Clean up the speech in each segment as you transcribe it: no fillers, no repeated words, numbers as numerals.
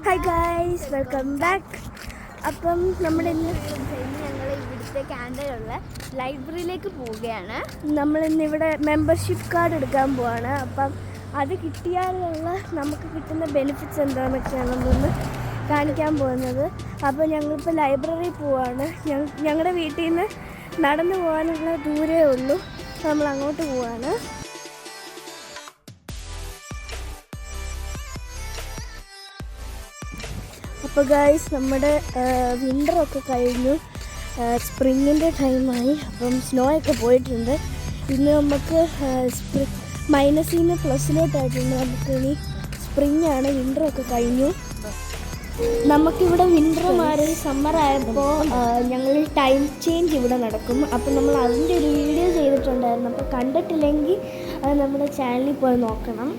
Hi guys, welcome back. അപ്പം ഞങ്ങൾ ഇവിടുത്തെ കാനഡയിലുള്ള ലൈബ്രറിയിലേക്ക് പോവുകയാണ്. നമ്മളിന്ന് ഇവിടെ മെമ്പർഷിപ്പ് കാർഡ് എടുക്കാൻ പോവാണ്. അപ്പം അത് കിട്ടിയാലുള്ള നമുക്ക് കിട്ടുന്ന ബെനിഫിറ്റ്സ് എന്താണെന്നൊക്കെയാണ് നമ്മളൊന്ന് കാണിക്കാൻ പോകുന്നത്. അപ്പോൾ ഞങ്ങളിപ്പോൾ ലൈബ്രറി പോവാണ്. ഞങ്ങളുടെ വീട്ടിൽ നിന്ന് നടന്നു പോകാനുള്ള ദൂരമേ ഉള്ളൂ. നമ്മൾ അങ്ങോട്ട് പോവാണ്. അപ്പോൾ ഗൈസ്, നമ്മുടെ വിൻ്ററൊക്കെ കഴിഞ്ഞു, സ്പ്രിങ്ങിൻ്റെ ടൈമായി. അപ്പം സ്നോ ഒക്കെ പോയിട്ടുണ്ട്. ഇന്ന് നമുക്ക് മൈനസിൽ നിന്ന് പ്ലസിലോട്ടായിട്ടുണ്ട്. നമുക്ക് ഇനി സ്പ്രിങ്ങാണ്, വിൻ്ററൊക്കെ കഴിഞ്ഞു. നമുക്കിവിടെ വിൻ്റർ മാറി സമ്മർ ആയപ്പോൾ ഞങ്ങൾ ടൈം ചേഞ്ച് ഇവിടെ നടക്കും. അപ്പം നമ്മൾ അതിൻ്റെ ഒരു വീഡിയോ ചെയ്തിട്ടുണ്ടായിരുന്നു. അപ്പോൾ കണ്ടിട്ടില്ലെങ്കിൽ അത് നമ്മുടെ ചാനലിൽ പോയി നോക്കണം.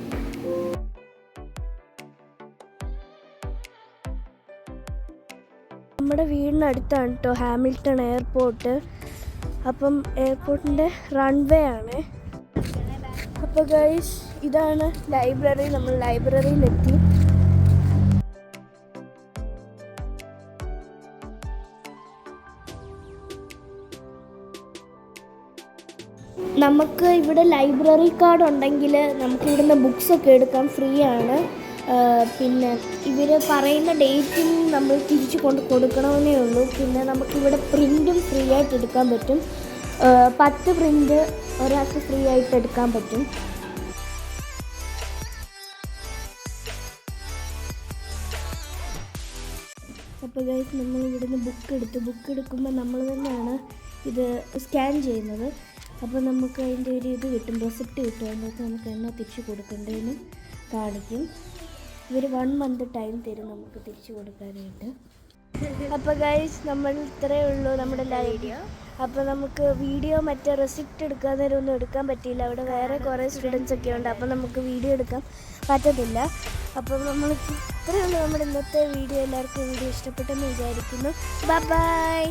നമ്മുടെ വീടിനടുത്താണ് കേട്ടോ ഹാമിൽട്ടൺ എയർപോർട്ട്. അപ്പം എയർപോർട്ടിൻ്റെ റൺവേ ആണ്. അപ്പോൾ ഗൈസ്, ഇതാണ് ലൈബ്രറി. നമ്മൾ ലൈബ്രറിയിലെത്തി. നമുക്ക് ഇവിടെ ലൈബ്രറി കാർഡ് ഉണ്ടെങ്കിൽ നമുക്ക് ഇവിടുന്ന് ബുക്സൊക്കെ എടുക്കാം, ഫ്രീ ആണ്. പിന്നെ ഇവർ പറയുന്ന ഡേറ്റിൽ നമ്മൾ തിരിച്ച് കൊടുക്കണമെന്നേ ഉള്ളൂ. പിന്നെ നമുക്കിവിടെ പ്രിൻറ്റും ഫ്രീ ആയിട്ട് എടുക്കാൻ പറ്റും. 10 പ്രിൻ്റ് ഒരാൾക്ക് ഫ്രീ ആയിട്ട് എടുക്കാൻ പറ്റും. അപ്പോൾ ഗൈസ്, നമ്മൾ ഇവിടുന്ന് ബുക്ക് എടുക്കുമ്പോൾ നമ്മൾ തന്നെയാണ് ഇത് സ്കാൻ ചെയ്യുന്നത്. അപ്പോൾ നമുക്ക് അതിൻ്റെ ഒരു ഇത് കിട്ടും, റെസിപ്റ്റ് കിട്ടും. അതിനകത്ത് നമുക്ക് എണ്ണ തിരിച്ച് കൊടുക്കേണ്ടതിന് കാണിക്കും. ഇവർ 1 മന്ത് ടൈം തരും നമുക്ക് തിരിച്ചു കൊടുക്കാനായിട്ട്. അപ്പോൾ ഗൈസ്, നമ്മൾ ഇത്രയേ ഉള്ളൂ നമ്മുടെ വീഡിയോ. അപ്പോൾ നമുക്ക് വീഡിയോ മറ്റേ റെസിപ്റ്റ് എടുക്കാൻ നേരം ഒന്നും എടുക്കാൻ പറ്റിയില്ല. അവിടെ വേറെ കുറേ സ്റ്റുഡൻസ് ഒക്കെ ഉണ്ട്. അപ്പോൾ നമുക്ക് വീഡിയോ എടുക്കാൻ പറ്റത്തില്ല. അപ്പോൾ നമ്മൾ ഇത്രയേ ഉള്ളൂ നമ്മുടെ ഇന്നത്തെ വീഡിയോ. എല്ലാവർക്കും വീഡിയോ ഇഷ്ടപ്പെട്ടെന്ന് വിചാരിക്കുന്നു. Bye bye.